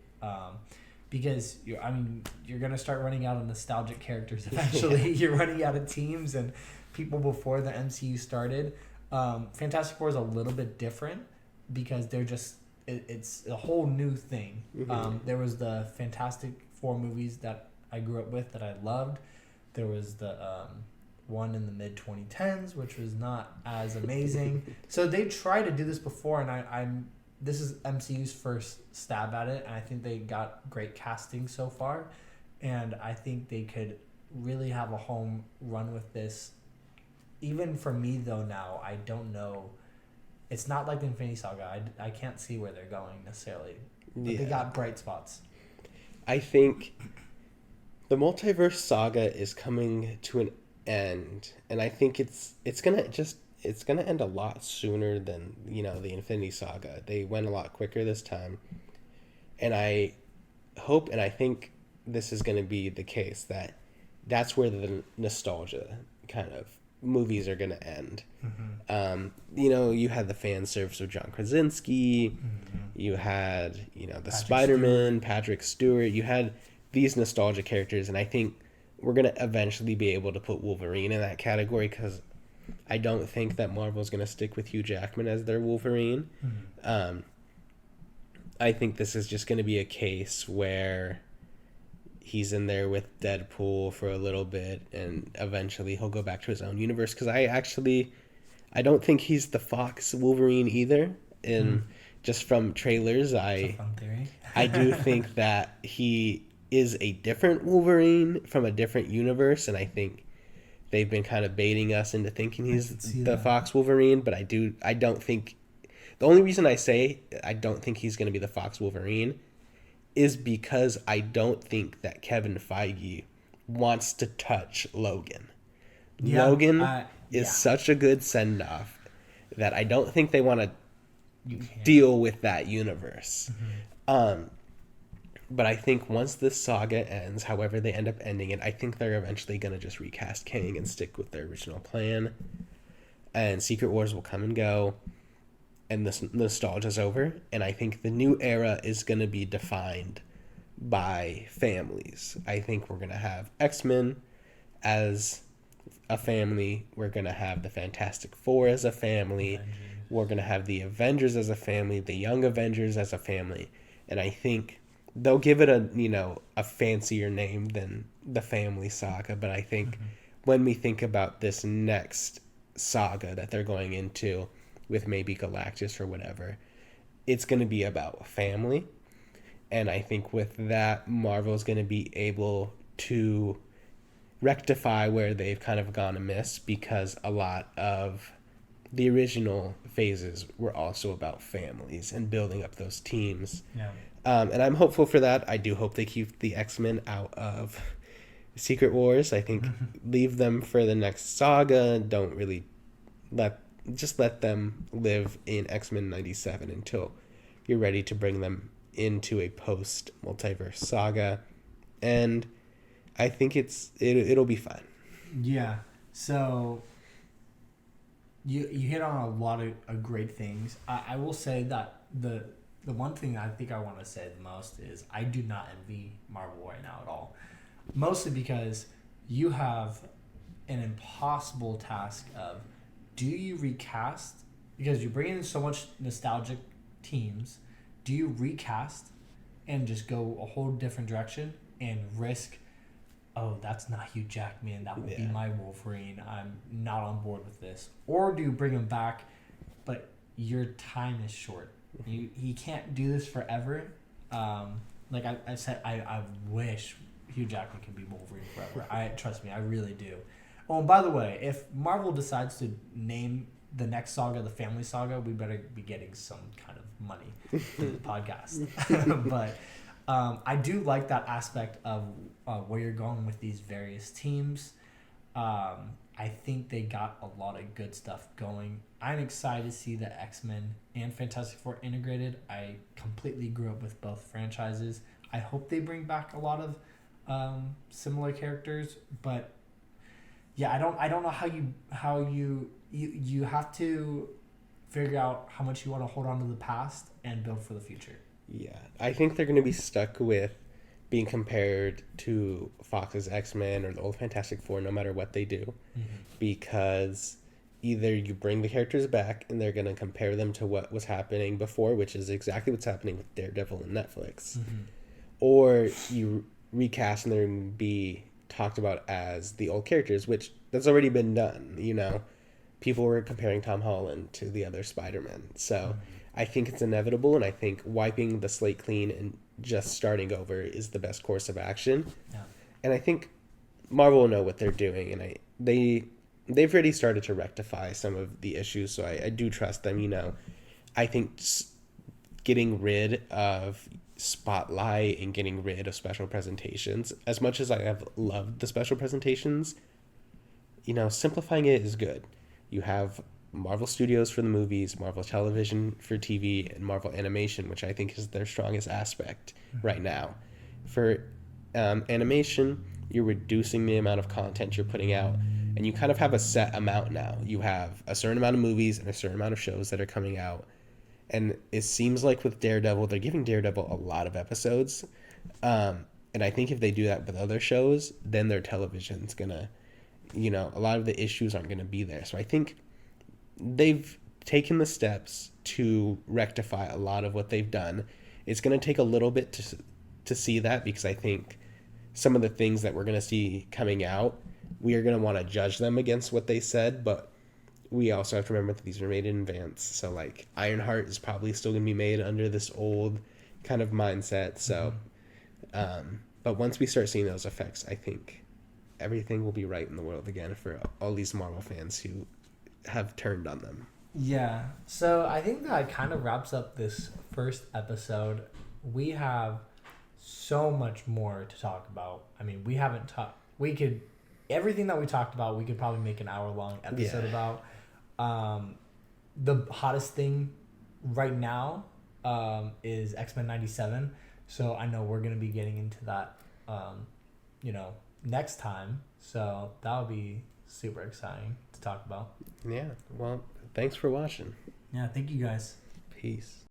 Because you're gonna start running out of nostalgic characters eventually. You're running out of teams and people before the MCU started. Fantastic Four is a little bit different because it's a whole new thing. There was the Fantastic Four movies that I grew up with that I loved. There was the one in the mid 2010s, which was not as amazing. So they tried to do this before, and this is MCU's first stab at it, and I think they got great casting so far, and I think they could really have a home run with this. Even for me, though, now, I don't know. It's not like the Infinity Saga. I can't see where they're going necessarily, but they got bright spots. I think the multiverse saga is coming to an end, and I think it's gonna end a lot sooner than the Infinity Saga. They went a lot quicker this time, and I hope and I think this is going to be the case that's where the nostalgia kind of movies are going to end. You had the fan service of John Krasinski, you had the Spider-Man, Patrick Stewart, you had these nostalgia characters, and I think we're going to eventually be able to put Wolverine in that category because I don't think that Marvel's going to stick with Hugh Jackman as their Wolverine. I think this is just going to be a case where he's in there with Deadpool for a little bit, and eventually he'll go back to his own universe. Because I don't think he's the Fox Wolverine either. And just from trailers, It's a fun theory. I do think that he is a different Wolverine from a different universe, and I think they've been kind of baiting us into thinking he's the Fox Wolverine. But I don't think the only reason I say I don't think he's going to be the Fox Wolverine is because I don't think that Kevin Feige wants to touch Logan. Yeah, Logan is such a good send off that I don't think they want to deal with that universe. But I think once this saga ends, however they end up ending it, I think they're eventually going to just recast Kang and stick with their original plan. And Secret Wars will come and go, and this nostalgia's over. And I think the new era is going to be defined by families. I think we're going to have X-Men as a family. We're going to have the Fantastic Four as a family. We're going to have the Avengers as a family, the Young Avengers as a family. And I think they'll give it a fancier name than the Family Saga. But I think when we think about this next saga that they're going into with maybe Galactus or whatever, it's going to be about family. And I think with that, Marvel's going to be able to rectify where they've kind of gone amiss, because a lot of the original phases were also about families and building up those teams. Yeah. And I'm hopeful for that. I do hope they keep the X-Men out of Secret Wars. I think leave them for the next saga. Don't really let them live in X-Men 97 until you're ready to bring them into a post-multiverse saga. And I think it'll be fine. Yeah. So you hit on a lot of great things. I will say that the one thing I think I want to say the most is I do not envy Marvel right now at all. Mostly because you have an impossible task of, do you recast? Because you bring in so much nostalgic teams. Do you recast and just go a whole different direction and risk, oh, that's not Hugh Jackman, that would be my Wolverine, I'm not on board with this? Or do you bring him back, but your time is short? He can't do this forever. Like I said, I wish Hugh Jackman could be Wolverine forever. Trust me, I really do. Oh, and by the way, if Marvel decides to name the next saga the Family Saga, we better be getting some kind of money for the podcast. But I do like that aspect of where you're going with these various teams. I think they got a lot of good stuff going. I'm excited to see the X-Men and Fantastic Four integrated. I completely grew up with both franchises. I hope they bring back a lot of similar characters, but yeah, I don't know how you have to figure out how much you want to hold on to the past and build for the future. Yeah, I think they're going to be stuck with being compared to Fox's X-Men or the old Fantastic Four no matter what they do, because either you bring the characters back and they're going to compare them to what was happening before, which is exactly what's happening with Daredevil and Netflix, or you recast and they're going to be talked about as the old characters, which that's already been done. People were comparing Tom Holland to the other Spider-Man. So I think it's inevitable, and I think wiping the slate clean and just starting over is the best course of action. Yeah. And I think Marvel will know what they're doing, and they've already started to rectify some of the issues, so I do trust them. I think getting rid of Spotlight and getting rid of special presentations, as much as I have loved the special presentations, simplifying it is good. You have Marvel Studios for the movies, Marvel Television for TV, and Marvel Animation, which I think is their strongest aspect right now. For animation, you're reducing the amount of content you're putting out, and you kind of have a set amount now. You have a certain amount of movies and a certain amount of shows that are coming out, and it seems like with Daredevil, they're giving Daredevil a lot of episodes, and I think if they do that with other shows, then their television's gonna, a lot of the issues aren't gonna be there. So I think they've taken the steps to rectify a lot of what they've done. It's going to take a little bit to see that, because I think some of the things that we're going to see coming out, we are going to want to judge them against what they said, but we also have to remember that these were made in advance. So like Ironheart is probably still going to be made under this old kind of mindset. So, but once we start seeing those effects, I think everything will be right in the world again for all these Marvel fans who have turned on them. Yeah. So I think that kind of wraps up this first episode. We have so much more to talk about. I mean, we haven't talked. We could everything that we talked about. We could probably make an hour-long episode about. The hottest thing right now is X-Men 97. So I know we're gonna be getting into that. Next time. So that'll be super exciting to talk about. Yeah. Well, thanks for watching. Yeah. Thank you guys. Peace.